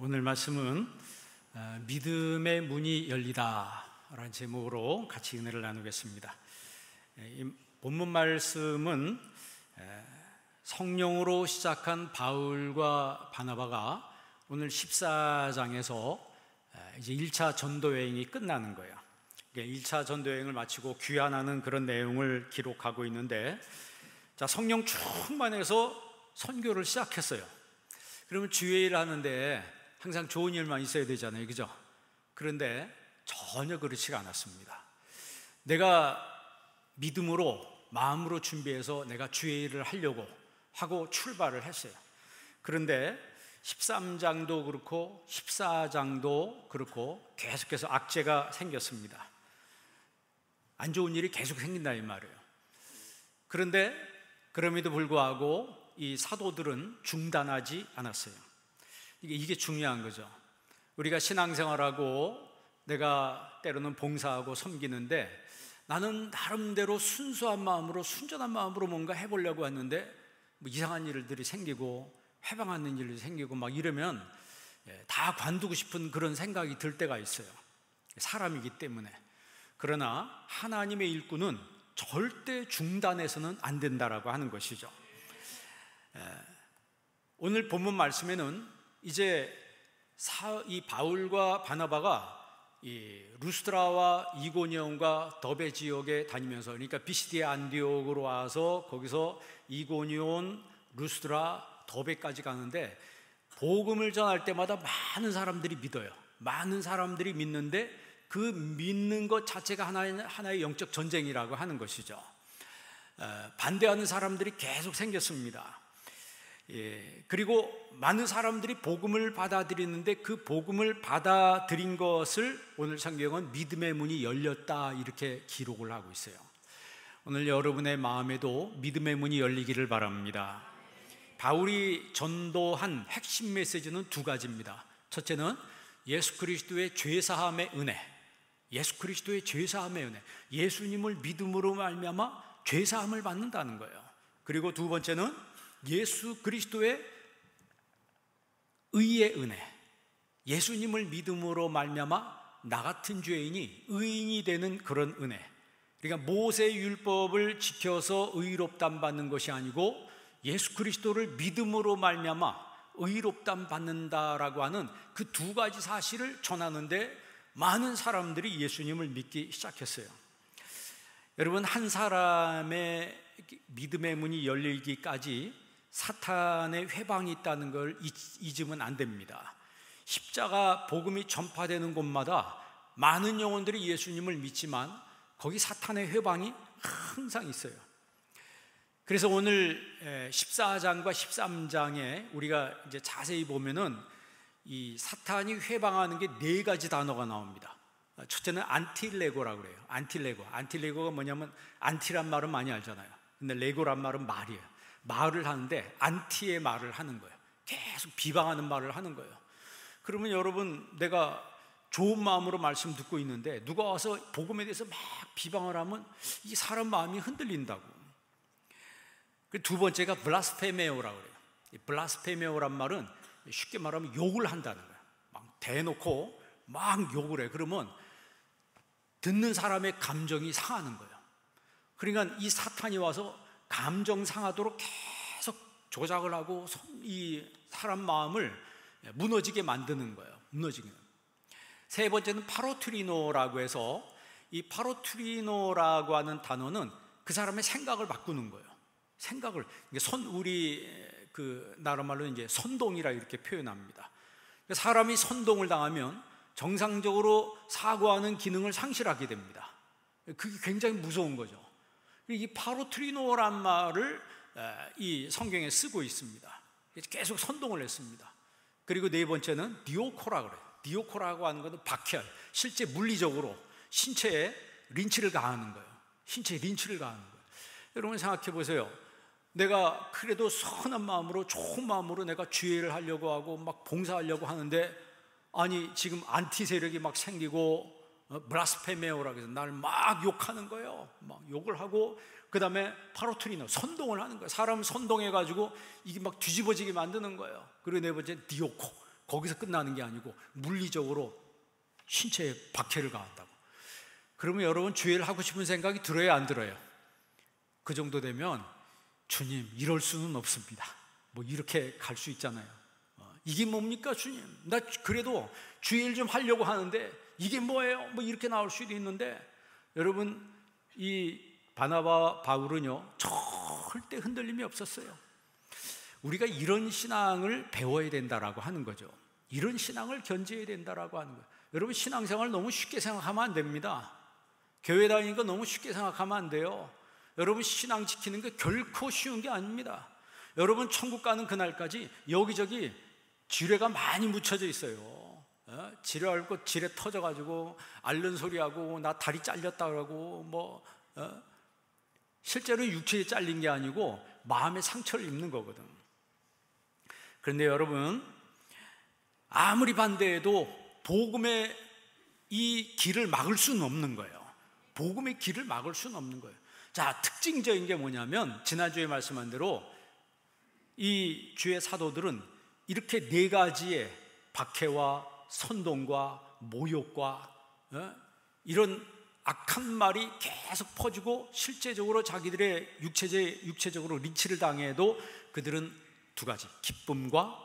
오늘 말씀은 믿음의 문이 열리다라는 제목으로 같이 은혜를 나누겠습니다. 이 본문 말씀은 성령으로 시작한 바울과 바나바가 오늘 14장에서 이제 1차 전도 여행이 끝나는 거예요. 1차 전도 여행을 마치고 귀환하는 그런 내용을 기록하고 있는데, 자, 성령 충만해서 선교를 시작했어요. 그러면 주일을 하는데 항상 좋은 일만 있어야 되잖아요, 그죠? 그런데 전혀 그렇지가 않았습니다. 내가 믿음으로, 마음으로 준비해서 내가 주의 일을 하려고 하고 출발을 했어요. 그런데 13장도 그렇고 14장도 그렇고 계속해서 악재가 생겼습니다. 안 좋은 일이 계속 생긴다 이 말이에요. 그런데 그럼에도 불구하고 이 사도들은 중단하지 않았어요. 이게 중요한 거죠. 우리가 신앙생활하고 내가 때로는 봉사하고 섬기는데, 나는 나름대로 순수한 마음으로, 순전한 마음으로 뭔가 해보려고 했는데 뭐 이상한 일들이 생기고 회방하는 일이 생기고 막 이러면 다 관두고 싶은 그런 생각이 들 때가 있어요. 사람이기 때문에. 그러나 하나님의 일꾼은 절대 중단해서는 안 된다라고 하는 것이죠. 오늘 본문 말씀에는 이제 이 바울과 바나바가 이 루스드라와 이고니온과 더베 지역에 다니면서, 그러니까 비시디의 안디옥으로 와서 거기서 이고니온, 루스드라, 더베까지 가는데, 복음을 전할 때마다 많은 사람들이 믿어요. 많은 사람들이 믿는데 그 믿는 것 자체가 하나의 영적 전쟁이라고 하는 것이죠. 반대하는 사람들이 계속 생겼습니다. 그리고 많은 사람들이 복음을 받아들이는데 그 복음을 받아들인 것을 오늘 성경은 믿음의 문이 열렸다 이렇게 기록을 하고 있어요. 오늘 여러분의 마음에도 믿음의 문이 열리기를 바랍니다. 바울이 전도한 핵심 메시지는 두 가지입니다. 첫째는 예수 그리스도의 죄사함의 은혜, 예수 그리스도의 죄사함의 은혜, 예수님을 믿음으로 말미암아 죄사함을 받는다는 거예요. 그리고 두 번째는 예수 그리스도의 의의 은혜, 예수님을 믿음으로 말미암아 나 같은 죄인이 의인이 되는 그런 은혜. 그러니까 모세의 율법을 지켜서 의롭담 받는 것이 아니고 예수 그리스도를 믿음으로 말미암아 의롭담 받는다라고 하는 그 두 가지 사실을 전하는데 많은 사람들이 예수님을 믿기 시작했어요. 여러분, 한 사람의 믿음의 문이 열리기까지 사탄의 회방이 있다는 걸 잊으면 안 됩니다. 십자가 복음이 전파되는 곳마다 많은 영혼들이 예수님을 믿지만 거기 사탄의 회방이 항상 있어요. 그래서 오늘 14장과 13장에 우리가 이제 자세히 보면은 이 사탄이 회방하는 게 네 가지 단어가 나옵니다. 첫째는 안틸레고라고 그래요. 안틸레고가 뭐냐면, 안티란 말은 많이 알잖아요. 근데 레고란 말은 말이에요. 말을 하는데 안티의 말을 하는 거예요. 계속 비방하는 말을 하는 거예요. 그러면 여러분, 내가 좋은 마음으로 말씀 듣고 있는데 누가 와서 복음에 대해서 막 비방을 하면 이 사람 마음이 흔들린다고. 두 번째가 블라스페메오라고 그래요. 이 블라스페메오란 말은 쉽게 말하면 욕을 한다는 거예요. 막 대놓고 막 욕을 해. 그러면 듣는 사람의 감정이 상하는 거예요. 그러니까 이 사탄이 와서 감정 상하도록 계속 조작을 하고 이 사람 마음을 무너지게 만드는 거예요. 무너지게. 세 번째는 파로트리노라고 해서, 이 파로트리노라고 하는 단어는 그 사람의 생각을 바꾸는 거예요. 생각을, 우리 그 나라 말로 이제 선동이라 이렇게 표현합니다. 사람이 선동을 당하면 정상적으로 사고하는 기능을 상실하게 됩니다. 그게 굉장히 무서운 거죠. 이 파로트리노란 말을 이 성경에 쓰고 있습니다. 계속 선동을 했습니다. 그리고 네 번째는 디오코라고 그래요. 디오코라고 하는 것은 박해, 실제 물리적으로 신체에 린치를 가하는 거예요. 신체에 린치를 가하는 거예요. 여러분 생각해 보세요. 내가 그래도 선한 마음으로, 좋은 마음으로 내가 주의를 하려고 하고 막 봉사하려고 하는데, 아니 지금 안티 세력이 막 생기고 블라스페메오라고 해서 나를 막 욕하는 거예요. 막 욕을 하고, 그 다음에 파로트리노, 선동을 하는 거예요. 사람 선동해가지고 이게 막 뒤집어지게 만드는 거예요. 그리고 네 번째 디오코, 거기서 끝나는 게 아니고 물리적으로 신체에 박해를 가한다고. 그러면 여러분 주일 하고 싶은 생각이 들어요, 안 들어요? 그 정도 되면 주님 이럴 수는 없습니다, 뭐 이렇게 갈 수 있잖아요. 이게 뭡니까 주님, 나 그래도 주일 좀 하려고 하는데 이게 뭐예요? 뭐 이렇게 나올 수도 있는데, 여러분 이 바나바 바울은요 절대 흔들림이 없었어요. 우리가 이런 신앙을 배워야 된다라고 하는 거죠. 이런 신앙을 견지해야 된다라고 하는 거예요. 여러분 신앙생활 너무 쉽게 생각하면 안 됩니다. 교회 다니는 거 너무 쉽게 생각하면 안 돼요. 여러분 신앙 지키는 게 결코 쉬운 게 아닙니다. 여러분 천국 가는 그날까지 여기저기 지뢰가 많이 묻혀져 있어요. 지뢰 앓고 지뢰 터져가지고 앓는 소리하고 나 다리 잘렸다 그러고 뭐 실제로 육체에 잘린 게 아니고 마음의 상처를 입는 거거든. 그런데 여러분 아무리 반대해도 복음의 이 길을 막을 수는 없는 거예요. 복음의 길을 막을 수는 없는 거예요. 자, 특징적인 게 뭐냐면 지난주에 말씀한 대로 이 주의 사도들은 이렇게 네 가지의 박해와 선동과 모욕과 이런 악한 말이 계속 퍼지고 실제적으로 자기들의 육체적으로 리치를 당해도 그들은 두 가지, 기쁨과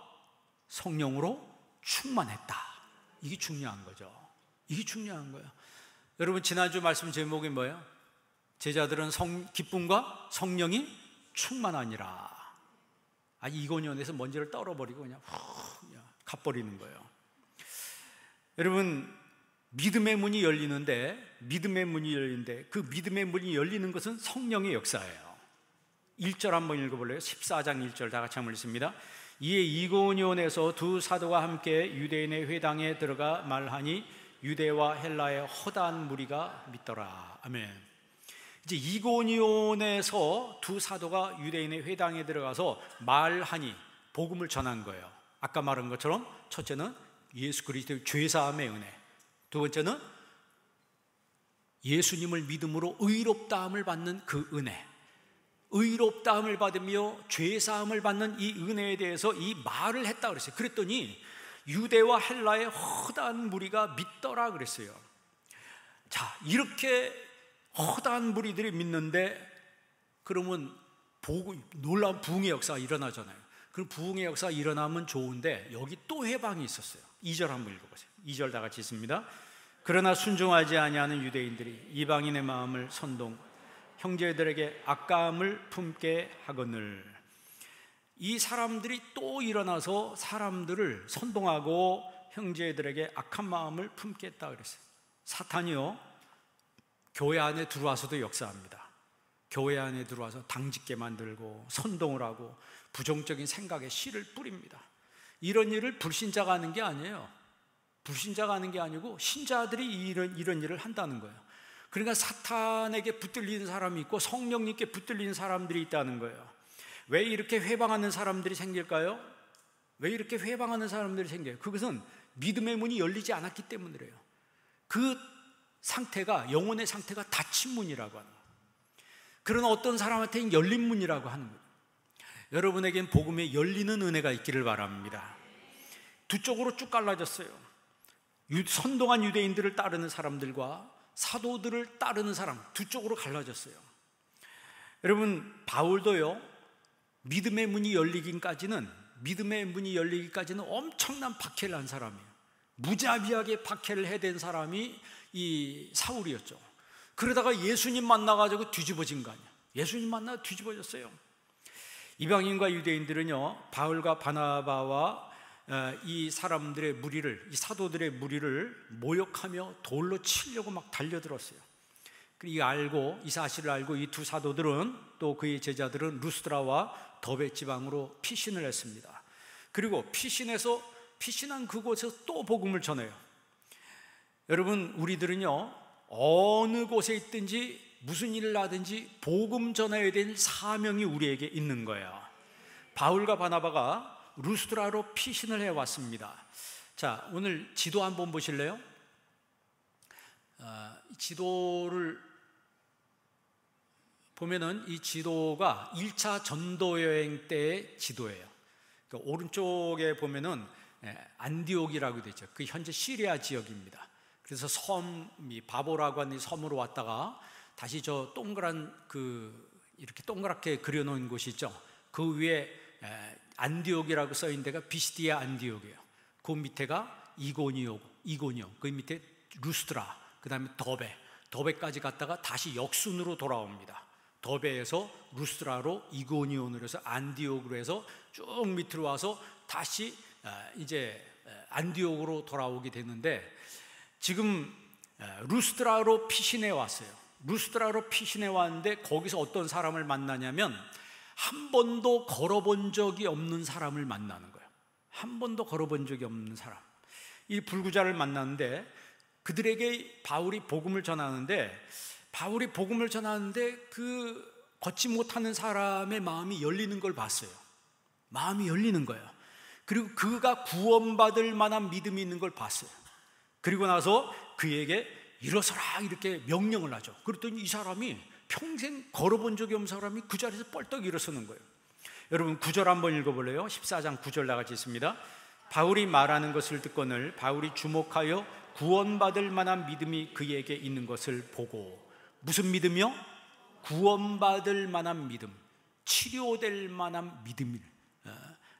성령으로 충만했다. 이게 중요한 거죠. 이게 중요한 거예요. 여러분 지난주 말씀 제목이 뭐예요? 제자들은 기쁨과 성령이 충만하니라. 이고니온에서 먼지를 떨어버리고 그냥 가버리는 거예요. 여러분 믿음의 문이 열리는데 그 믿음의 문이 열리는 것은 성령의 역사예요. 1절 한번 읽어볼래요? 14장 1절 다 같이 한번 읽습니다. 이에 이고니온에서 두 사도가 함께 유대인의 회당에 들어가 말하니 유대와 헬라의 허다한 무리가 믿더라. 아멘. 이제 이고니온에서 두 사도가 유대인의 회당에 들어가서 말하니 복음을 전한 거예요. 아까 말한 것처럼 첫째는 예수 그리스도의 죄사함의 은혜, 두 번째는 예수님을 믿음으로 의롭다함을 받는 그 은혜, 의롭다함을 받으며 죄사함을 받는 이 은혜에 대해서 이 말을 했다 그랬어요. 그랬더니 유대와 헬라의 허다한 무리가 믿더라 그랬어요. 자, 이렇게 허다한 무리들이 믿는데 그러면 놀라운 부흥의 역사가 일어나잖아요. 그럼 부흥의 역사가 일어나면 좋은데 여기 또 해방이 있었어요. 2절 한번 읽어보세요. 2절 다 같이 있습니다. 그러나 순종하지 아니하는 유대인들이 이방인의 마음을 선동, 형제들에게 악감을 품게 하거늘. 이 사람들이 또 일어나서 사람들을 선동하고 형제들에게 악한 마음을 품게 했다 그랬어요. 사탄이요 교회 안에 들어와서도 역사합니다. 교회 안에 들어와서 당짓게 만들고 선동을 하고 부정적인 생각에 씨를 뿌립니다. 이런 일을 불신자가 하는 게 아니에요. 불신자가 하는 게 아니고 신자들이 이런 일을 한다는 거예요. 그러니까 사탄에게 붙들리는 사람이 있고 성령님께 붙들리는 사람들이 있다는 거예요. 왜 이렇게 회방하는 사람들이 생길까요? 왜 이렇게 회방하는 사람들이 생겨요? 그것은 믿음의 문이 열리지 않았기 때문이래요. 그 상태가, 영혼의 상태가 닫힌 문이라고 하는 거예요. 그러나 어떤 사람한테는 열린 문이라고 하는 거예요. 여러분에겐 복음에 열리는 은혜가 있기를 바랍니다. 두 쪽으로 쭉 갈라졌어요. 선동한 유대인들을 따르는 사람들과 사도들을 따르는 사람, 두 쪽으로 갈라졌어요. 여러분 바울도요 믿음의 문이 열리기까지는 엄청난 박해를 한 사람이에요. 무자비하게 박해를 해댄 사람이 이 사울이었죠. 그러다가 예수님 만나가지고 뒤집어진 거 아니에요. 예수님 만나 뒤집어졌어요. 이방인과 유대인들은요 바울과 바나바와 이 사람들의 무리를, 이 사도들의 무리를 모욕하며 돌로 치려고 막 달려들었어요. 이 사실을 알고 이 두 사도들은, 또 그의 제자들은 루스드라와 더베 지방으로 피신을 했습니다. 그리고 피신한 그곳에서 또 복음을 전해요. 여러분 우리들은요 어느 곳에 있든지 무슨 일을 하든지 복음 전해야 될 사명이 우리에게 있는 거예요. 바울과 바나바가 루스드라로 피신을 해왔습니다. 자, 오늘 지도 한번 보실래요? 지도를 보면은 이 지도가 1차 전도 여행 때의 지도예요. 그러니까 오른쪽에 보면은 안디옥이라고 되죠. 그 현재 시리아 지역입니다. 그래서 섬이 바보라고 하는 섬으로 왔다가 다시 저 동그란 이렇게 동그랗게 그려놓은 곳이 있죠. 그 위에 안디옥이라고 써있는 데가 비시디아 안디옥이에요. 그 밑에가 이고니오, 그 밑에 루스트라, 그 다음에 더베까지 갔다가 다시 역순으로 돌아옵니다. 더베에서 루스트라로 이고니온으로 해서 안디옥으로 해서 쭉 밑으로 와서 다시 이제 안디옥으로 돌아오게 되는데, 지금 루스트라로 피신해 왔어요. 루스트라로 피신해 왔는데 거기서 어떤 사람을 만나냐면 한 번도 걸어본 적이 없는 사람을 만나는 거예요. 한 번도 걸어본 적이 없는 사람, 이 불구자를 만났는데 그들에게 바울이 복음을 전하는데 그 걷지 못하는 사람의 마음이 열리는 걸 봤어요. 마음이 열리는 거예요. 그리고 그가 구원받을 만한 믿음이 있는 걸 봤어요. 그리고 나서 그에게 일어서라 이렇게 명령을 하죠. 그랬더니 이 사람이 평생 걸어본 적이 없는 사람이 그 자리에서 뻘떡 일어서는 거예요. 여러분 9절 한번 읽어볼래요? 14장 9절 나같이 있습니다. 바울이 말하는 것을 듣거늘 바울이 주목하여 구원받을 만한 믿음이 그에게 있는 것을 보고. 무슨 믿음이요? 구원받을 만한 믿음, 치료될 만한 믿음,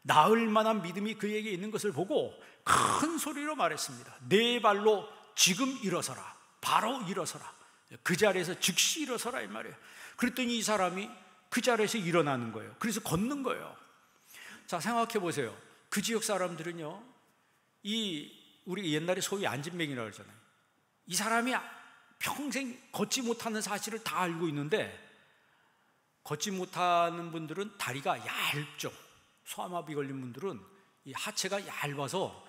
나을 만한 믿음이 그에게 있는 것을 보고 큰 소리로 말했습니다. 네 발로 지금 일어서라, 바로 일어서라, 그 자리에서 즉시 일어서라 이 말이에요. 그랬더니 이 사람이 그 자리에서 일어나는 거예요. 그래서 걷는 거예요. 자, 생각해 보세요. 그 지역 사람들은요, 우리 옛날에 소위 안진뱅이라고 그러잖아요. 이 사람이 평생 걷지 못하는 사실을 다 알고 있는데, 걷지 못하는 분들은 다리가 얇죠. 소아마비 걸린 분들은 이 하체가 얇아서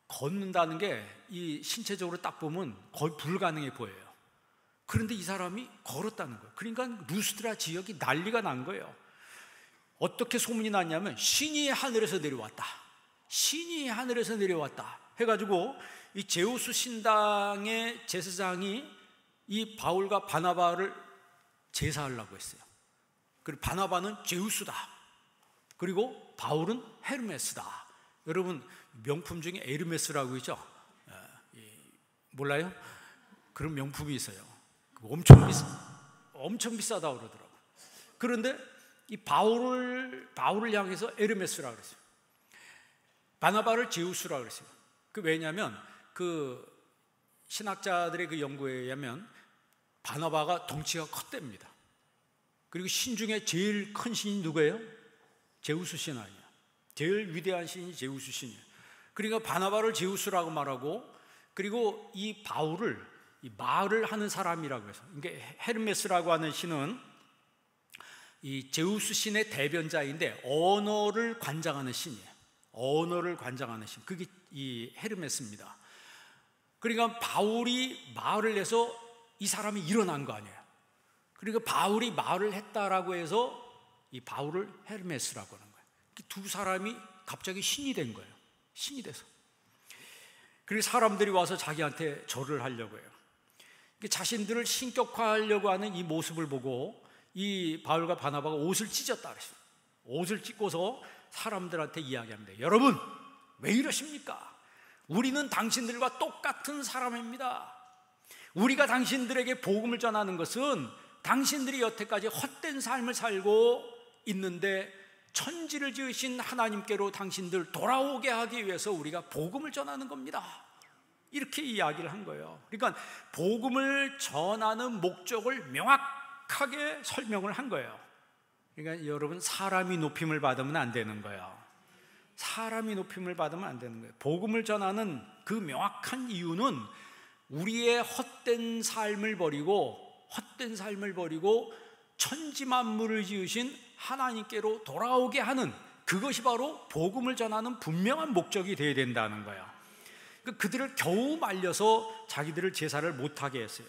걷는다는 게 이 신체적으로 딱 보면 거의 불가능해 보여요. 그런데 이 사람이 걸었다는 거예요. 그러니까 루스트라 지역이 난리가 난 거예요. 어떻게 소문이 났냐면 신이 하늘에서 내려왔다, 신이 하늘에서 내려왔다 해가지고 이 제우스 신당의 제사장이 이 바울과 바나바를 제사하려고 했어요. 그리고 바나바는 제우스다, 그리고 바울은 헤르메스다. 여러분 명품 중에 에르메스라고 있죠? 몰라요? 그런 명품이 있어요. 엄청 비싸다고 그러더라고요. 그런데 이 바울을 향해서 에르메스라고 그랬어요. 바나바를 제우스라고 그랬어요. 왜냐하면 그 신학자들의 그 연구에 의하면 바나바가 덩치가 컸답니다. 그리고 신 중에 제일 큰 신이 누구예요? 제우스 신 아니야. 제일 위대한 신이 제우스 신이에요. 그러니까 바나바를 제우스라고 말하고, 그리고 이 바울을 이 말을 하는 사람이라고 해서, 그러니까 헤르메스라고 하는 신은 이 제우스 신의 대변자인데 언어를 관장하는 신이에요. 언어를 관장하는 신, 그게 이 헤르메스입니다. 그러니까 바울이 말을 해서 이 사람이 일어난 거 아니에요. 그러니까 바울이 말을 했다라고 해서 이 바울을 헤르메스라고 하는 거예요. 두 사람이 갑자기 신이 된 거예요. 신이 돼서. 그리고 사람들이 와서 자기한테 절을 하려고 해요. 자신들을 신격화하려고 하는 이 모습을 보고 이 바울과 바나바가 옷을 찢었다 그랬어요. 옷을 찢고서 사람들한테 이야기합니다. 여러분, 왜 이러십니까? 우리는 당신들과 똑같은 사람입니다. 우리가 당신들에게 복음을 전하는 것은 당신들이 여태까지 헛된 삶을 살고 있는데 천지를 지으신 하나님께로 당신들 돌아오게 하기 위해서 우리가 복음을 전하는 겁니다. 이렇게 이야기를 한 거예요. 그러니까 복음을 전하는 목적을 명확하게 설명을 한 거예요. 그러니까 여러분, 사람이 높임을 받으면 안 되는 거예요. 사람이 높임을 받으면 안 되는 거예요. 복음을 전하는 그 명확한 이유는 우리의 헛된 삶을 버리고 천지 만물을 지으신 하나님께로 돌아오게 하는, 그것이 바로 복음을 전하는 분명한 목적이 되어야 된다는 거예요. 그들을 겨우 말려서 자기들을 제사를 못하게 했어요.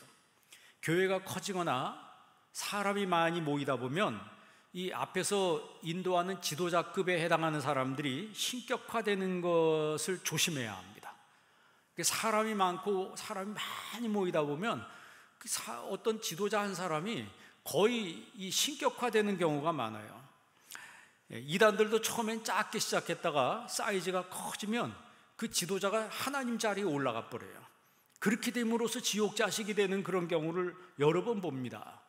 교회가 커지거나 사람이 많이 모이다 보면 이 앞에서 인도하는 지도자급에 해당하는 사람들이 신격화되는 것을 조심해야 합니다. 사람이 많고 사람이 많이 모이다 보면 어떤 지도자 한 사람이 거의 이 신격화되는 경우가 많아요. 이단들도 처음엔 작게 시작했다가 사이즈가 커지면 그 지도자가 하나님 자리에 올라가 버려요. 그렇게 됨으로써 지옥 자식이 되는 그런 경우를 여러 번 봅니다.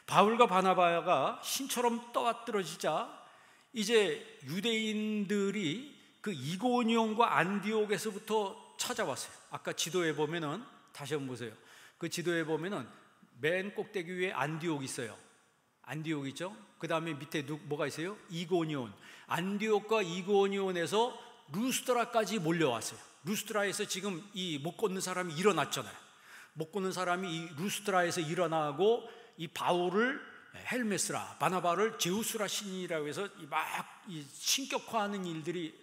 바울과 바나바가 신처럼 떠받들어지자 이제 유대인들이 그 이고니온과 안디옥에서부터 찾아왔어요. 아까 지도에 보면은 다시 한번 보세요. 그 지도에 보면은 맨 꼭대기 위에 안디옥이 있어요. 안디옥 있죠? 그 다음에 밑에 뭐가 있어요? 이고니온. 안디옥과 이고니온에서 루스드라까지 몰려왔어요. 루스드라에서 지금 이 못 걷는 사람이 일어났잖아요. 못 걷는 사람이 이 루스드라에서 일어나고 이 바울을 헬메스라, 바나바를 제우스라 신이라고 해서 막 신격화하는 일들이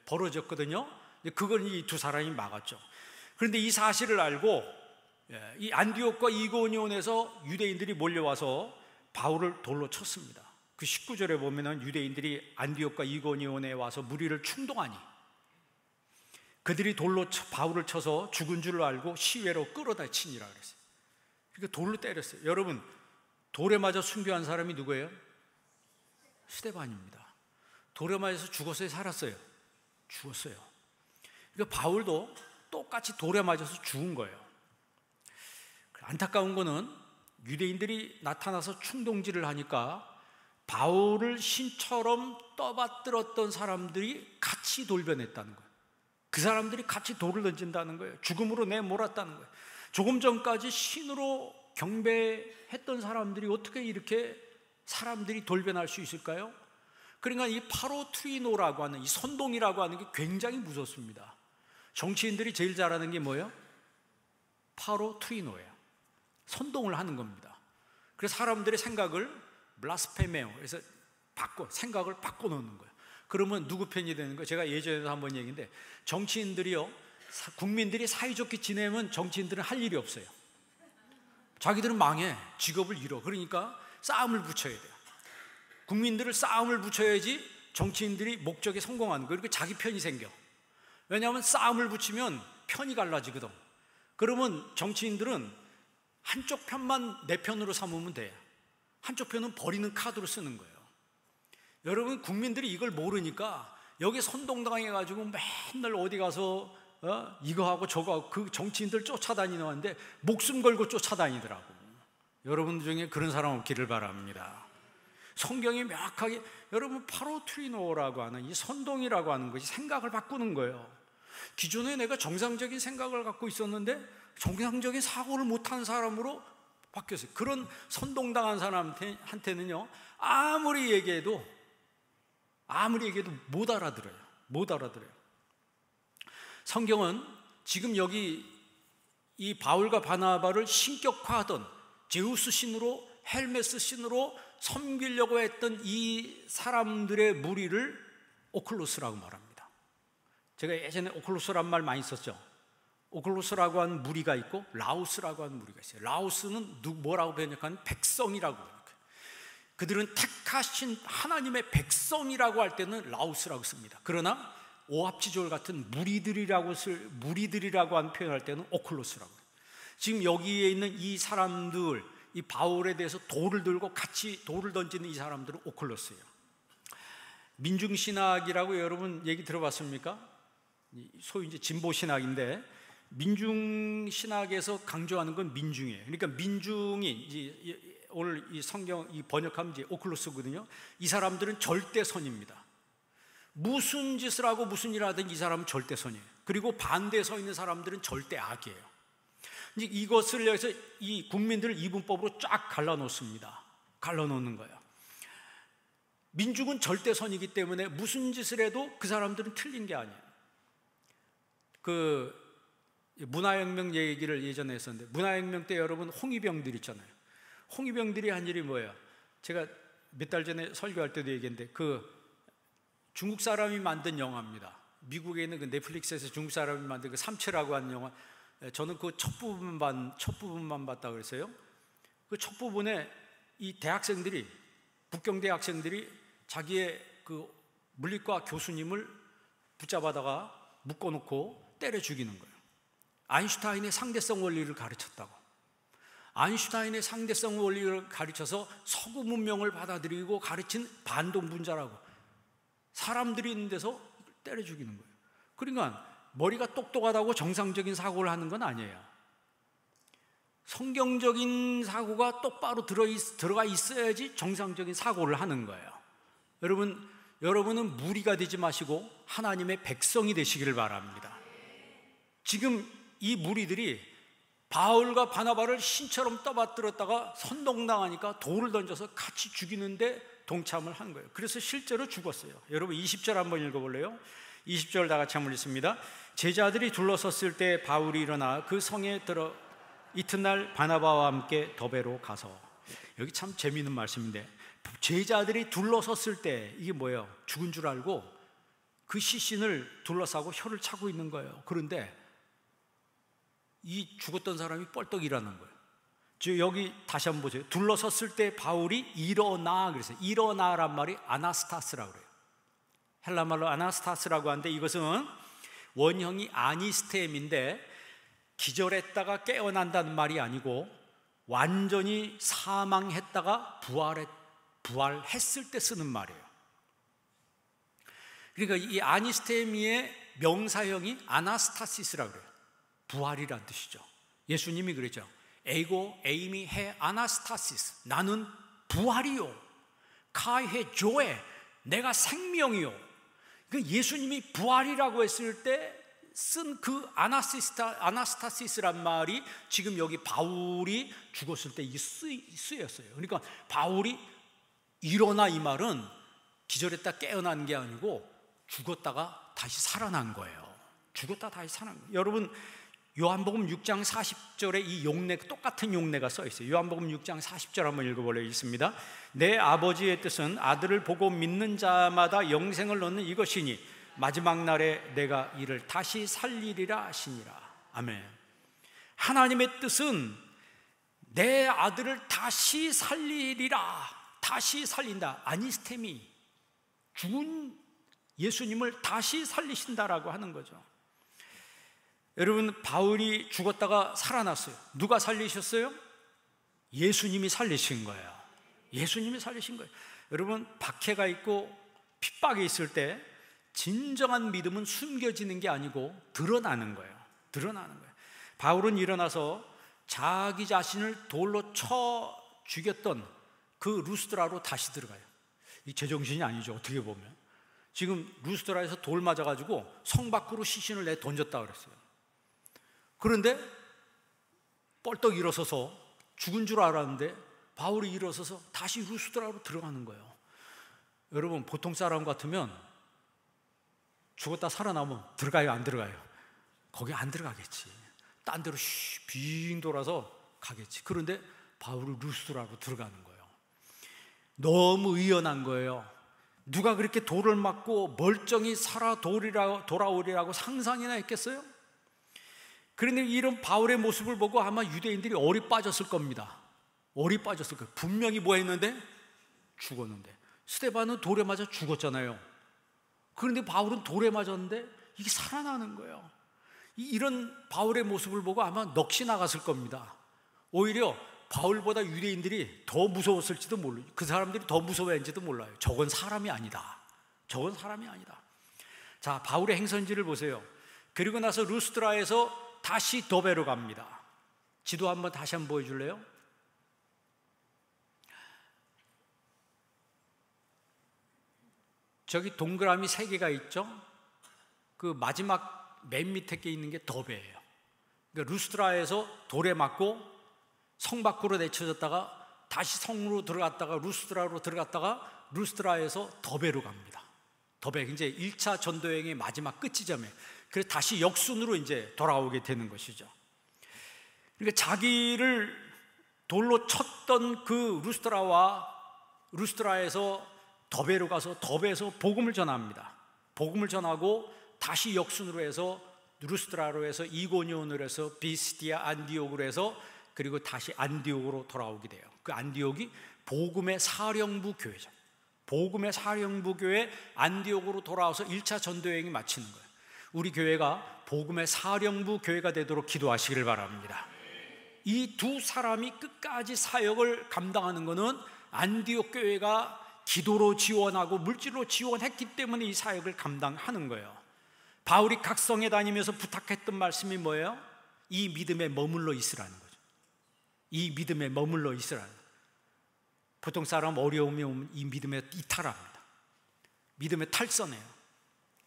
벌어졌거든요. 그걸 이 두 사람이 막았죠. 그런데 이 사실을 알고 이 안디옥과 이고니온에서 유대인들이 몰려와서 바울을 돌로 쳤습니다. 그 19절에 보면은 유대인들이 안디옥과 이고니온에 와서 무리를 충동하니 그들이 돌로 바울을 쳐서 죽은 줄 알고 시외로 끌어다 치니라 그랬어요. 그러니까 돌로 때렸어요. 여러분, 돌에 맞아 순교한 사람이 누구예요? 스데반입니다. 돌에 맞아서 죽었어요, 살았어요? 죽었어요. 그러니까 바울도 똑같이 돌에 맞아서 죽은 거예요. 안타까운 거는 유대인들이 나타나서 충동질을 하니까 바울을 신처럼 떠받들었던 사람들이 같이 돌변했다는 거예요. 그 사람들이 같이 돌을 던진다는 거예요. 죽음으로 내몰았다는 거예요. 조금 전까지 신으로 경배했던 사람들이 어떻게 이렇게 사람들이 돌변할 수 있을까요? 그러니까 이 파로트리노라고 하는 이 선동이라고 하는 게 굉장히 무섭습니다. 정치인들이 제일 잘하는 게 뭐예요? 파로트리노예요. 선동을 하는 겁니다. 그래서 사람들의 생각을 블라스페메오, 그래서 생각을 바꿔놓는 거예요. 그러면 누구 편이 되는 거예요? 제가 예전에도 한번 얘기했는데, 정치인들이요, 국민들이 사이좋게 지내면 정치인들은 할 일이 없어요. 자기들은 망해, 직업을 잃어. 그러니까 싸움을 붙여야 돼요. 국민들을 싸움을 붙여야지 정치인들이 목적에 성공하는 거예요. 그리고 자기 편이 생겨. 왜냐하면 싸움을 붙이면 편이 갈라지거든. 그러면 정치인들은 한쪽 편만 내 편으로 삼으면 돼요. 한쪽 편은 버리는 카드로 쓰는 거예요. 여러분, 국민들이 이걸 모르니까 여기 선동당해가지고 맨날 어디 가서 이거 하고 저거 하고 그 정치인들 쫓아다니는데 목숨 걸고 쫓아다니더라고. 여러분 중에 그런 사람 없기를 바랍니다. 성경이 명확하게, 여러분, 파로트리노라고 하는 이 선동이라고 하는 것이 생각을 바꾸는 거예요. 기존에 내가 정상적인 생각을 갖고 있었는데 정상적인 사고를 못하는 사람으로 바뀌었어요. 그런 선동당한 사람한테는요, 아무리 얘기해도 못 알아들어요. 못 알아들어요. 성경은 지금 여기 이 바울과 바나바를 신격화하던 제우스 신으로, 헬메스 신으로 섬기려고 했던 이 사람들의 무리를 오클로스라고 말합니다. 제가 예전에 오클로스란 말 많이 썼죠. 오클로스라고 하는 무리가 있고 라오스라고 하는 무리가 있어요. 라오스는 뭐라고 번역하면 백성이라고 번역해요. 그들은 택하신 하나님의 백성이라고 할 때는 라오스라고 씁니다. 그러나 오합지졸 같은 무리들이라고 하는 표현할 때는 오클로스라고 해요. 지금 여기에 있는 이 사람들, 이 바울에 대해서 돌을 들고 같이 돌을 던지는 이 사람들은 오클로스예요. 민중신학이라고 여러분 얘기 들어봤습니까? 소위 이제 진보신학인데, 민중신학에서 강조하는 건 민중이에요. 그러니까 민중이 오늘 이 성경 이 번역하면 이제 오클로스거든요. 이 사람들은 절대선입니다. 무슨 짓을 하고 무슨 일을 하든 이 사람은 절대선이에요. 그리고 반대에 서 있는 사람들은 절대악이에요. 이것을 해서 이 국민들을 이분법으로 쫙 갈라놓습니다. 갈라놓는 거예요. 민중은 절대선이기 때문에 무슨 짓을 해도 그 사람들은 틀린 게 아니에요. 그 문화혁명 얘기를 예전에 했었는데, 문화혁명 때 여러분 홍위병들 있잖아요. 홍위병들이 한 일이 뭐예요? 제가 몇 달 전에 설교할 때도 얘기했는데, 그 중국 사람이 만든 영화입니다. 미국에 있는 그 넷플릭스에서 중국 사람이 만든 그 삼체라고 하는 영화. 저는 그 첫 부분만 봤다고 그랬어요. 그 첫 부분에 이 대학생들이, 북경대 학생들이 자기의 그 물리과 교수님을 붙잡아다가 묶어놓고 때려 죽이는 거예요. 아인슈타인의 상대성 원리를 가르쳤다고. 아인슈타인의 상대성 원리를 가르쳐서 서구 문명을 받아들이고 가르친 반동분자라고. 사람들이 있는 데서 때려 죽이는 거예요. 그러니까 머리가 똑똑하다고 정상적인 사고를 하는 건 아니에요. 성경적인 사고가 똑바로 들어가 있어야지 정상적인 사고를 하는 거예요. 여러분은 무리가 되지 마시고 하나님의 백성이 되시기를 바랍니다. 지금 이 무리들이 바울과 바나바를 신처럼 떠받들었다가 선동당하니까 돌을 던져서 같이 죽이는데 동참을 한 거예요. 그래서 실제로 죽었어요. 여러분 20절 한번 읽어볼래요? 20절 다 같이 한번 읽습니다. 제자들이 둘러섰을 때 바울이 일어나 그 성에 들어 이튿날 바나바와 함께 더베로 가서, 여기 참 재미있는 말씀인데, 제자들이 둘러섰을 때 이게 뭐예요? 죽은 줄 알고 그 시신을 둘러싸고 혀를 차고 있는 거예요. 그런데 이 죽었던 사람이 뻘떡 일어나는 거예요. 여기 다시 한번 보세요. 둘러섰을 때 바울이 일어나, 그래서 일어나란 말이 아나스타스라고 그래요. 헬라말로 아나스타스라고 하는데 이것은 원형이 아니스템인데 기절했다가 깨어난다는 말이 아니고 완전히 사망했다가 부활했을 때 쓰는 말이에요. 그러니까 이 아니스테미의 명사형이 아나스타시스라고 그래요. 부활이란 뜻이죠. 예수님이 그랬죠. 에이고 에이미 해 아나스타시스, 나는 부활이요, 카이해 조에, 내가 생명이요. 그러니까 예수님이 부활이라고 했을 때 쓴 그 아나스타시스란 말이 지금 여기 바울이 죽었을 때 이게 쓰였어요. 그러니까 바울이 일어나, 이 말은 기절했다 깨어난 게 아니고 죽었다가 다시 살아난 거예요. 죽었다 다시 살아난 거예요. 여러분 요한복음 6장 40절에 이 용례, 똑같은 용례가 써 있어요. 요한복음 6장 40절 한번 읽어볼래요? 있습니다. 내 아버지의 뜻은 아들을 보고 믿는 자마다 영생을 얻는 이것이니 마지막 날에 내가 이를 다시 살리리라 하시니라. 아멘. 하나님의 뜻은 내 아들을 다시 살리리라, 다시 살린다. 아니스테미, 죽은 예수님을 다시 살리신다라고 하는 거죠. 여러분 바울이 죽었다가 살아났어요. 누가 살리셨어요? 예수님이 살리신 거예요. 예수님이 살리신 거예요. 여러분 박해가 있고 핍박이 있을 때 진정한 믿음은 숨겨지는 게 아니고 드러나는 거예요. 드러나는 거예요. 바울은 일어나서 자기 자신을 돌로 쳐 죽였던 그 루스드라로 다시 들어가요. 이 제정신이 아니죠, 어떻게 보면. 지금 루스드라에서 돌 맞아가지고 성 밖으로 시신을 내 던졌다 그랬어요. 그런데 뻘떡 일어서서, 죽은 줄 알았는데 바울이 일어서서 다시 루스드라로 들어가는 거예요. 여러분 보통 사람 같으면 죽었다 살아나면 들어가요, 안 들어가요? 거기 안 들어가겠지. 딴 데로 빙 돌아서 가겠지. 그런데 바울이 루스드라로 들어가는 거예요. 너무 의연한 거예요. 누가 그렇게 돌을 맞고 멀쩡히 살아 돌아오리라고 상상이나 했겠어요? 그런데 이런 바울의 모습을 보고 아마 유대인들이 얼이 빠졌을 겁니다. 얼이 빠졌을 거예요. 분명히 뭐 했는데? 죽었는데. 스데반은 돌에 맞아 죽었잖아요. 그런데 바울은 돌에 맞았는데 이게 살아나는 거예요. 이런 바울의 모습을 보고 아마 넋이 나갔을 겁니다. 오히려 바울보다 유대인들이 더 무서웠을지도 몰라요. 그 사람들이 더 무서워했는지도 몰라요. 저건 사람이 아니다. 저건 사람이 아니다. 자, 바울의 행선지를 보세요. 그리고 나서 루스드라에서 다시 더베로 갑니다. 지도 한번 다시 한번 보여줄래요? 저기 동그라미 3개가 있죠? 그 마지막 맨 밑에 게 있는 게 더베예요. 그러니까 루스드라에서 돌에 맞고 성 밖으로 내쳐졌다가 다시 성으로 들어갔다가 루스드라로 들어갔다가 루스드라에서 더베로 갑니다. 더베, 이제 1차 전도여행의 마지막 끝지점이에요. 그래서 다시 역순으로 이제 돌아오게 되는 것이죠. 그러니까 자기를 돌로 쳤던 그 루스드라에서 더베로 가서 더베에서 복음을 전합니다. 복음을 전하고 다시 역순으로 해서 루스드라로 해서 이고니온으로 해서 비스디아 안디옥으로 해서 그리고 다시 안디옥으로 돌아오게 돼요. 그 안디옥이 복음의 사령부 교회죠. 복음의 사령부 교회 안디옥으로 돌아와서 1차 전도여행이 마치는 거예요. 우리 교회가 복음의 사령부 교회가 되도록 기도하시기를 바랍니다. 이 두 사람이 끝까지 사역을 감당하는 것은 안디옥 교회가 기도로 지원하고 물질로 지원했기 때문에 이 사역을 감당하는 거예요. 바울이 각성에 다니면서 부탁했던 말씀이 뭐예요? 이 믿음에 머물러 있으라는 거죠. 이 믿음에 머물러 있으라는 거예요. 보통 사람 어려움이 오면 이 믿음에 이탈합니다. 믿음에 탈선해요.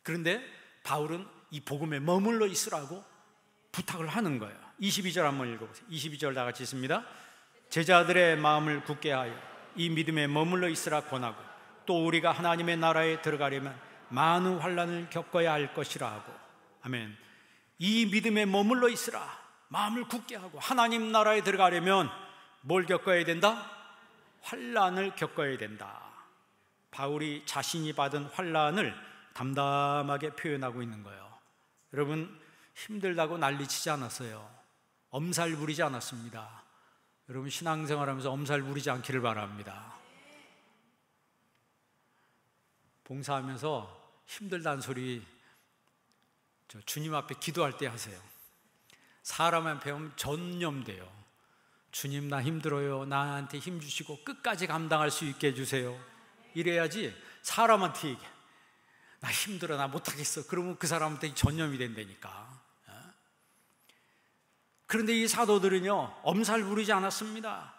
그런데 바울은 이 복음에 머물러 있으라고 부탁을 하는 거예요. 22절 한번 읽어보세요. 22절 다 같이 있습니다. 제자들의 마음을 굳게 하여 이 믿음에 머물러 있으라 권하고, 또 우리가 하나님의 나라에 들어가려면 많은 환난을 겪어야 할 것이라 하고. 아멘. 이 믿음에 머물러 있으라, 마음을 굳게 하고. 하나님 나라에 들어가려면 뭘 겪어야 된다? 환난을 겪어야 된다. 바울이 자신이 받은 환난을 담담하게 표현하고 있는 거예요. 여러분, 힘들다고 난리치지 않았어요. 엄살 부리지 않았습니다. 여러분, 신앙생활하면서 엄살 부리지 않기를 바랍니다. 봉사하면서 힘들다는 소리 주님 앞에 기도할 때 하세요. 사람 앞에 오면 전념돼요. 주님, 나 힘들어요. 나한테 힘 주시고 끝까지 감당할 수 있게 해주세요. 이래야지 사람한테 얘기해. 나 힘들어, 나 못하겠어. 그러면 그 사람한테 전념이 된다니까. 그런데 이 사도들은요, 엄살 부리지 않았습니다.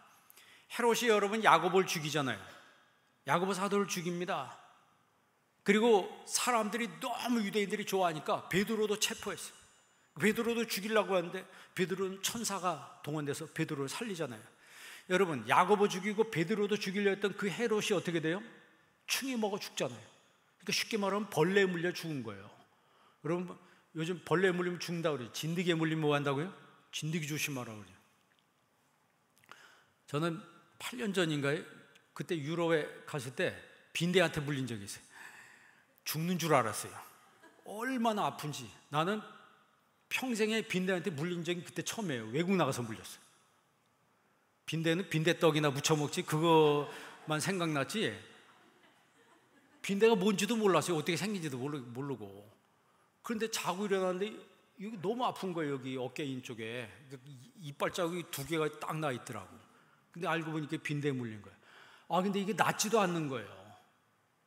헤롯이 여러분 야고보를 죽이잖아요. 야고보 사도를 죽입니다. 그리고 사람들이 너무 유대인들이 좋아하니까 베드로도 체포했어요. 베드로도 죽이려고 하는데 베드로는 천사가 동원돼서 베드로를 살리잖아요. 여러분, 야고보 죽이고 베드로도 죽이려 했던 그 헤롯이 어떻게 돼요? 충이 먹어 죽잖아요. 그러니까 쉽게 말하면 벌레에 물려 죽은 거예요. 여러분, 요즘 벌레에 물리면 죽는다고 그래요. 진드기에 물리면 뭐 한다고요? 진드기 조심하라고 그래요. 저는 8년 전인가요? 그때 유럽에 갔을 때 빈대한테 물린 적이 있어요. 죽는 줄 알았어요. 얼마나 아픈지. 나는 평생에 빈대한테 물린 적이 그때 처음이에요. 외국 나가서 물렸어요. 빈대는 빈대떡이나 무쳐 먹지 그거만 생각났지 빈대가 뭔지도 몰랐어요. 어떻게 생긴지도 모르고. 그런데 자고 일어났는데 여기 너무 아픈 거예요. 여기 어깨인 쪽에 이빨 자국이 2개가 딱 나 있더라고. 근데 알고 보니까 빈대에 물린 거예요. 아, 근데 이게 낫지도 않는 거예요.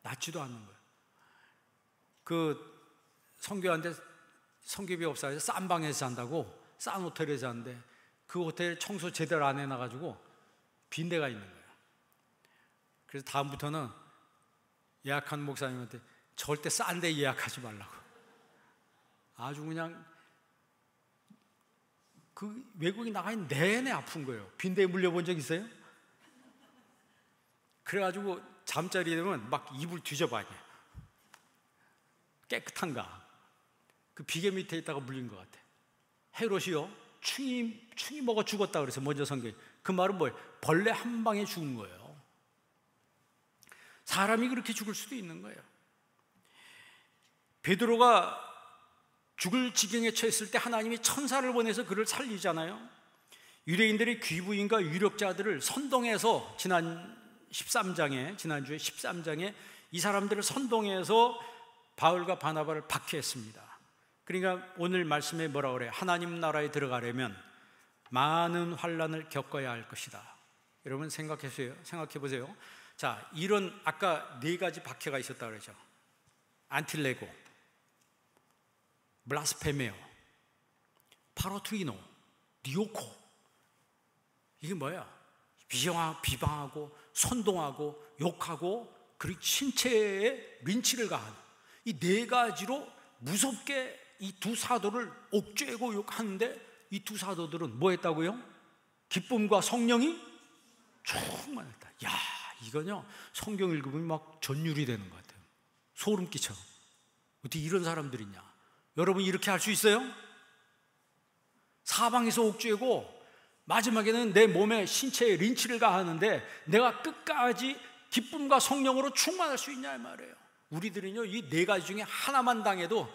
낫지도 않는 거예요. 그 선교한테 선교비 없어서 싼 방에서 잔다고 싼 호텔에서 잤는데 그 호텔 청소 제대로 안 해놔가지고 빈대가 있는 거예요. 그래서 다음부터는 예약한 목사님한테 절대 싼 데 예약하지 말라고. 아주 그냥 그 외국인 나가는 내내 아픈 거예요. 빈대에 물려본 적 있어요? 그래가지고 잠자리 되면 막 이불 뒤져봐야 돼. 깨끗한가? 그 비계 밑에 있다가 물린 것 같아. 헤롯이요, 충이 먹어 죽었다 그래서 먼저 성경에. 그 말은 뭐예요? 벌레 한 방에 죽은 거예요. 사람이 그렇게 죽을 수도 있는 거예요. 베드로가 죽을 지경에 처했을 때 하나님이 천사를 보내서 그를 살리잖아요. 유대인들의 귀부인과 유력자들을 선동해서 지난주에 13장에 이 사람들을 선동해서 바울과 바나바를 박해했습니다. 그러니까 오늘 말씀에 뭐라 그래요? 하나님 나라에 들어가려면 많은 환난을 겪어야 할 것이다. 여러분 생각해 보세요. 자, 이런 아까 4가지 박해가 있었다 그러죠. 안틸레고, 블라스페메오, 파로트리노, 디오코. 이게 뭐야? 비방하고 선동하고 욕하고 그리고 신체에 린치를 가하는 이 4가지로 무섭게 이 두 사도를 옥죄고 욕하는데 이 두 사도들은 뭐 했다고요? 기쁨과 성령이 충만했다. 야, 이거요 성경 읽으면 막 전율이 되는 것 같아요. 소름 끼쳐. 어떻게 이런 사람들이 있냐? 여러분 이렇게 할 수 있어요? 사방에서 옥죄고 마지막에는 내 몸에 신체에 린치를 가하는데 내가 끝까지 기쁨과 성령으로 충만할 수 있냐 이 말이에요. 우리들은요 이 4가지 중에 하나만 당해도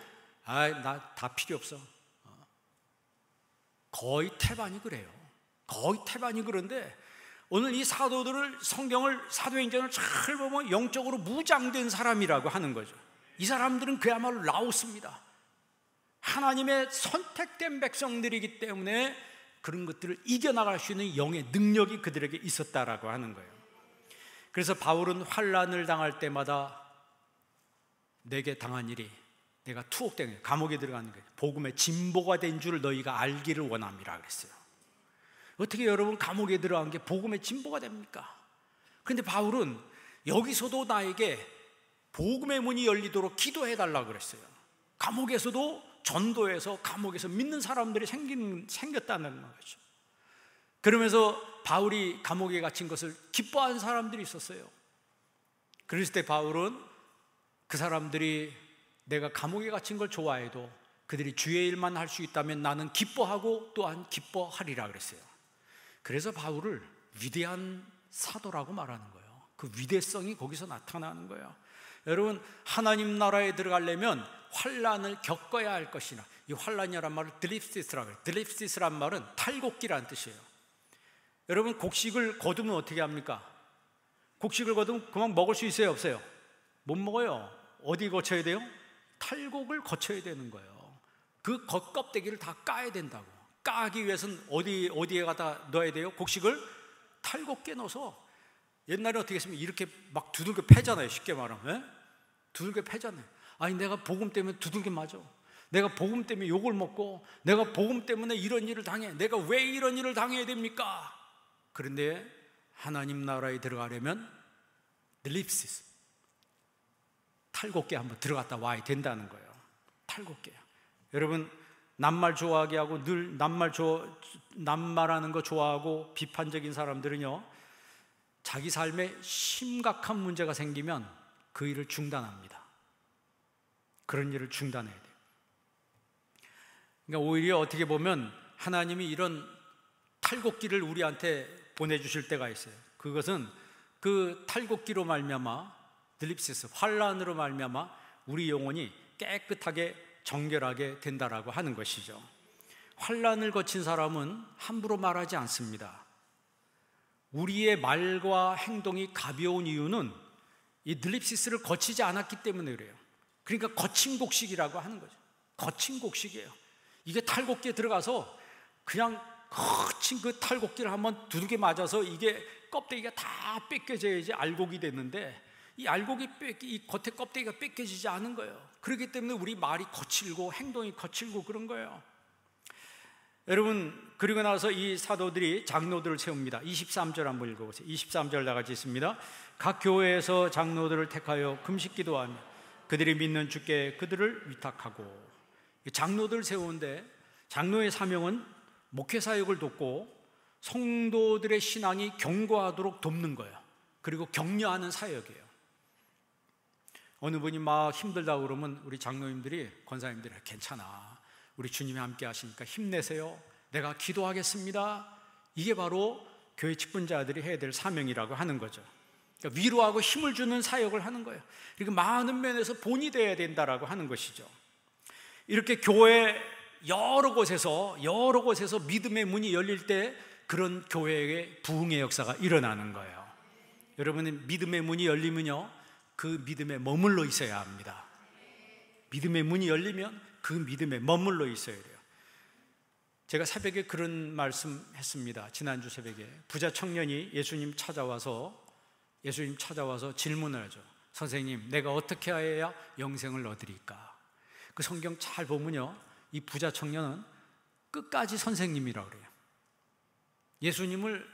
나 다 필요 없어. 거의 태반이 그래요. 거의 태반이 그런데 오늘 이 사도들을 성경을 사도행전을 잘 보면 영적으로 무장된 사람이라고 하는 거죠. 이 사람들은 그야말로 라오스입니다. 하나님의 선택된 백성들이기 때문에 그런 것들을 이겨나갈 수 있는 영의 능력이 그들에게 있었다라고 하는 거예요. 그래서 바울은 환난을 당할 때마다 내게 당한 일이 내가 투옥된 감옥에 들어가는 거예요. 복음의 진보가 된 줄 너희가 알기를 원함이라 그랬어요. 어떻게 여러분 감옥에 들어간 게 복음의 진보가 됩니까? 그런데 바울은 여기서도 나에게 복음의 문이 열리도록 기도해달라고 그랬어요. 감옥에서도 전도해서 감옥에서 믿는 사람들이 생겼다는 거죠. 그러면서 바울이 감옥에 갇힌 것을 기뻐하는 사람들이 있었어요. 그랬을 때 바울은 그 사람들이 내가 감옥에 갇힌 걸 좋아해도 그들이 주의 일만 할 수 있다면 나는 기뻐하고 또한 기뻐하리라 그랬어요. 그래서 바울을 위대한 사도라고 말하는 거예요. 그 위대성이 거기서 나타나는 거예요. 여러분, 하나님 나라에 들어가려면 환난을 겪어야 할 것이나, 이 환난이란 말을 드립시스라고 해요. 드립시스란 말은 탈곡기라는 뜻이에요. 여러분, 곡식을 거두면 어떻게 합니까? 곡식을 거두면 그만 먹을 수 있어요, 없어요? 못 먹어요. 어디 거쳐야 돼요? 탈곡을 거쳐야 되는 거예요. 그 겉껍데기를 다 까야 된다고. 까기 위해서는 어디에 갖다 넣어야 돼요? 곡식을 탈곡기에 넣어서. 옛날에 어떻게 했으면 이렇게 막 두들겨 패잖아요. 쉽게 말하면. 네? 두들겨 패잖아요. 아니, 내가 복음 때문에 두들겨 맞아. 내가 복음 때문에 욕을 먹고, 내가 복음 때문에 이런 일을 당해. 내가 왜 이런 일을 당해야 됩니까? 그런데 하나님 나라에 들어가려면 립시스, 탈곡기에 한번 들어갔다 와야 된다는 거예요. 탈곡기예요. 여러분, 낱말 좋아하게 하고 늘 낱말하는 거 좋아하고 비판적인 사람들은요, 자기 삶에 심각한 문제가 생기면 그 일을 중단합니다. 그런 일을 중단해야 돼요. 그러니까 오히려 어떻게 보면 하나님이 이런 탈곡기를 우리한테 보내주실 때가 있어요. 그것은 그 탈곡기로 말미암아, 드립시스, 환란으로 말미암아 우리 영혼이 깨끗하게 정결하게 된다라고 하는 것이죠. 환란을 거친 사람은 함부로 말하지 않습니다. 우리의 말과 행동이 가벼운 이유는 이 드립시스를 거치지 않았기 때문에 그래요. 그러니까 거친 곡식이라고 하는 거죠. 거친 곡식이에요. 이게 탈곡기에 들어가서 그냥 거친 그 탈곡기를 한번 두들겨 맞아서 이게 껍데기가 다 뺏겨져야지 알곡이 됐는데, 이 알곡이 이 겉에 껍데기가 뺏겨지지 않은 거예요. 그렇기 때문에 우리 말이 거칠고 행동이 거칠고 그런 거예요. 여러분, 그리고 나서 이 사도들이 장로들을 세웁니다. 23절 한번 읽어보세요. 23절 다 같이 있습니다. 각 교회에서 장로들을 택하여 금식기도하며 그들이 믿는 주께 그들을 위탁하고. 장로들을 세우는데, 장로의 사명은 목회사역을 돕고 성도들의 신앙이 견고하도록 돕는 거예요. 그리고 격려하는 사역이에요. 어느 분이 막 힘들다고 그러면 우리 장로님들이, 권사님들이 괜찮아, 우리 주님이 함께 하시니까 힘내세요, 내가 기도하겠습니다. 이게 바로 교회 직분자들이 해야 될 사명이라고 하는 거죠. 그러니까 위로하고 힘을 주는 사역을 하는 거예요. 그리고 많은 면에서 본이 되어야 된다라고 하는 것이죠. 이렇게 교회 여러 곳에서 믿음의 문이 열릴 때 그런 교회의 부흥의 역사가 일어나는 거예요. 여러분은 믿음의 문이 열리면요, 그 믿음에 머물러 있어야 합니다. 믿음의 문이 열리면 그 믿음에 머물러 있어야 돼요. 제가 새벽에 그런 말씀 했습니다. 지난주 새벽에 부자 청년이 예수님 찾아와서 질문을 하죠. 선생님, 내가 어떻게 해야 영생을 얻으리까? 그 성경 잘 보면요, 이 부자 청년은 끝까지 선생님이라고 그래요. 예수님을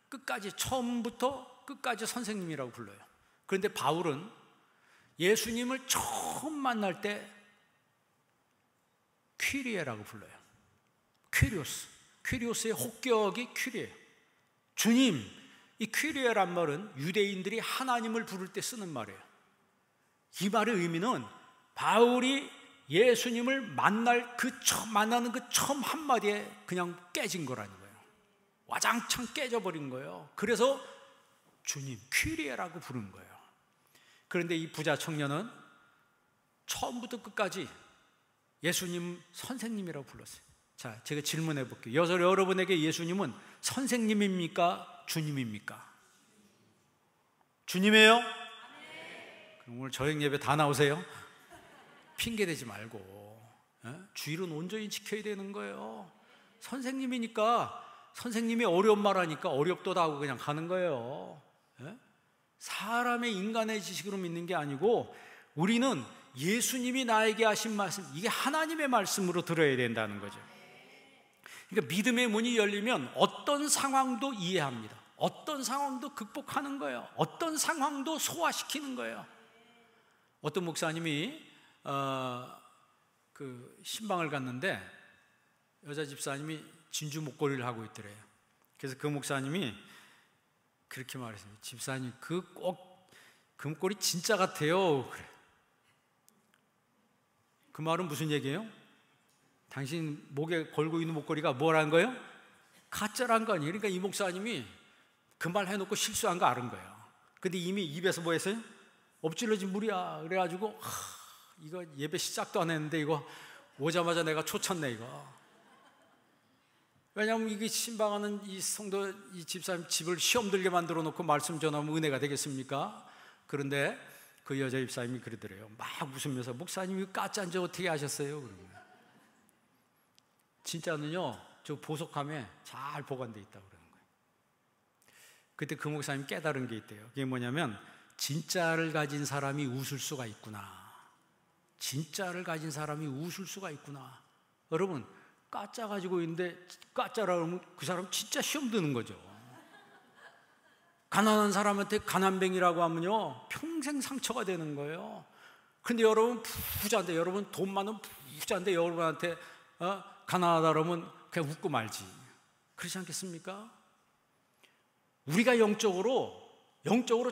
끝까지, 처음부터 끝까지 선생님이라고 불러요. 그런데 바울은 예수님을 처음 만날 때 퀴리에라고 불러요. 퀴리오스의 혹격이 퀴리에요. 주님, 이 퀴리에란 말은 유대인들이 하나님을 부를 때 쓰는 말이에요. 이 말의 의미는 바울이 예수님을 만나는 그 처음 한마디에 그냥 깨진 거라는 거예요. 와장창 깨져버린 거예요. 그래서 주님, 퀴리에라고 부른 거예요. 그런데 이 부자 청년은 처음부터 끝까지 예수님 선생님이라고 불렀어요. 자, 제가 질문해 볼게요. 여러분에게 예수님은 선생님입니까? 주님입니까? 주님이에요? 그럼 오늘 저녁 예배 다 나오세요? 핑계대지 말고 주일은 온전히 지켜야 되는 거예요. 선생님이니까, 선생님이 어려운 말 하니까 어렵도다 하고 그냥 가는 거예요. 사람의 인간의 지식으로 믿는 게 아니고 우리는 예수님이 나에게 하신 말씀, 이게 하나님의 말씀으로 들어야 된다는 거죠. 그러니까 믿음의 문이 열리면 어떤 상황도 이해합니다. 어떤 상황도 극복하는 거예요. 어떤 상황도 소화시키는 거예요. 어떤 목사님이 그 신방을 갔는데 여자 집사님이 진주 목걸이를 하고 있더래요. 그래서 그 목사님이 그렇게 말했어요. 집사님, 그 꼭 금꼬리 진짜 같아요. 그래. 그 말은 무슨 얘기예요? 당신 목에 걸고 있는 목걸이가 뭐라는 거예요? 가짜란 거 아니에요. 그러니까 이 목사님이 그 말 해놓고 실수한 거 아는 거예요. 근데 이미 입에서 뭐 했어요? 엎질러진 물이야. 그래가지고 이거 예배 시작도 안 했는데 이거 오자마자 내가 초쳤네 이거. 왜냐하면 이게 신방하는 이 성도, 이 집사님 집을 시험 들게 만들어 놓고 말씀 전하면 은혜가 되겠습니까? 그런데 그 여자 집사님이 그러더래요. 막 웃으면서 목사님이 가짜인지 어떻게 아셨어요? 그러면 진짜는요 저 보석함에 잘 보관돼 있다고 그러는 거예요. 그때 그 목사님이 깨달은 게 있대요. 그게 뭐냐면 진짜를 가진 사람이 웃을 수가 있구나. 진짜를 가진 사람이 웃을 수가 있구나. 여러분, 가짜 가지고 있는데 가짜라고 하면 그 사람 진짜 시험 드는 거죠. 가난한 사람한테 가난뱅이라고 하면요 평생 상처가 되는 거예요. 근데 여러분 부자인데, 여러분 돈 많은 부자인데 여러분한테 가난하다 그러면 그냥 웃고 말지. 그렇지 않겠습니까? 우리가 영적으로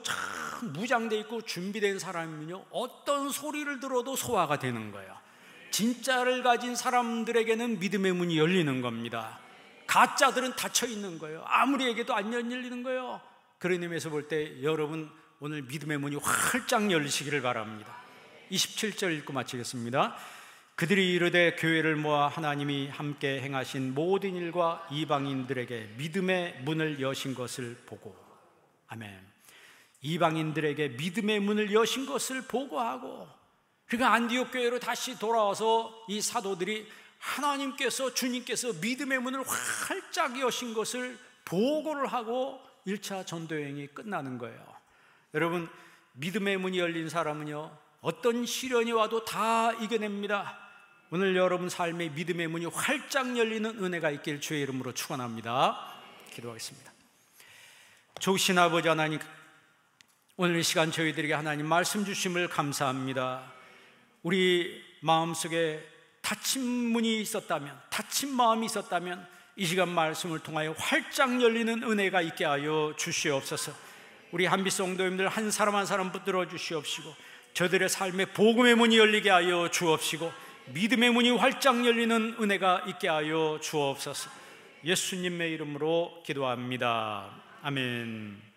참 무장돼 있고 준비된 사람이면요 어떤 소리를 들어도 소화가 되는 거예요. 진짜를 가진 사람들에게는 믿음의 문이 열리는 겁니다. 가짜들은 닫혀 있는 거예요. 아무리 얘기해도 안 열리는 거예요. 그런 의미에서 볼 때 여러분 오늘 믿음의 문이 활짝 열리시기를 바랍니다. 27절 읽고 마치겠습니다. 그들이 이르되 교회를 모아 하나님이 함께 행하신 모든 일과 이방인들에게 믿음의 문을 여신 것을 보고. 아멘. 이방인들에게 믿음의 문을 여신 것을 보고하고, 그러니까 안디옥 교회로 다시 돌아와서 이 사도들이 하나님께서, 주님께서 믿음의 문을 활짝 여신 것을 보고를 하고 1차 전도여행이 끝나는 거예요. 여러분, 믿음의 문이 열린 사람은요 어떤 시련이 와도 다 이겨냅니다. 오늘 여러분 삶에 믿음의 문이 활짝 열리는 은혜가 있길 주의 이름으로 축원합니다. 기도하겠습니다. 좋으신 아버지 하나님, 오늘 이 시간 저희들에게 하나님 말씀 주심을 감사합니다. 우리 마음속에 닫힌 문이 있었다면, 닫힌 마음이 있었다면 이 시간 말씀을 통하여 활짝 열리는 은혜가 있게 하여 주시옵소서. 우리 한빛 성도님들 한 사람 한 사람 붙들어 주시옵시고, 저들의 삶에 복음의 문이 열리게 하여 주옵시고, 믿음의 문이 활짝 열리는 은혜가 있게 하여 주옵소서. 예수님의 이름으로 기도합니다. 아멘.